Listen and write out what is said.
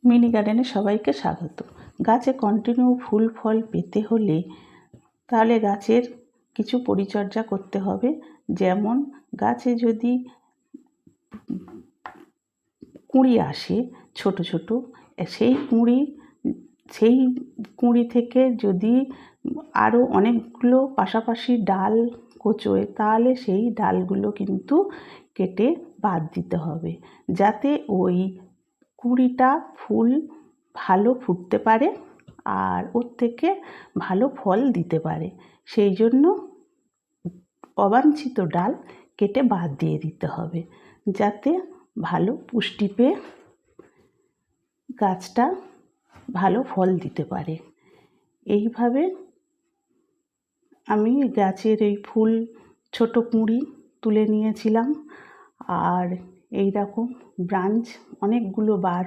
Mini গার্ডেনে সবাইকে স্বাগত। গাছে কন্টিনিউ ফুল ফল পেতে হলে তাহলে গাছের কিছু পরিচর্যা করতে হবে। যেমন গাছে যদি কুঁড়ি আসে ছোট ছোট, সেই কুঁড়ি থেকে যদি আরও অনেকগুলো পাশাপাশি ডাল কোঁচোয় তাহলে সেই ডালগুলো কিন্তু কেটে বাদ দিতে হবে, যাতে ওই কুঁড়িটা ফুল ভালো ফুটতে পারে আর ওর থেকে ভালো ফল দিতে পারে। সেই জন্য অবাঞ্ছিত ডাল কেটে বাদ দিয়ে দিতে হবে, যাতে ভালো পুষ্টি পেয়ে গাছটা ভালো ফল দিতে পারে। এইভাবে আমি গাছের এই ফুল ছোট কুঁড়ি তুলে নিয়েছিলাম, আর এই রকম ব্রাঞ্চ অনেকগুলো বার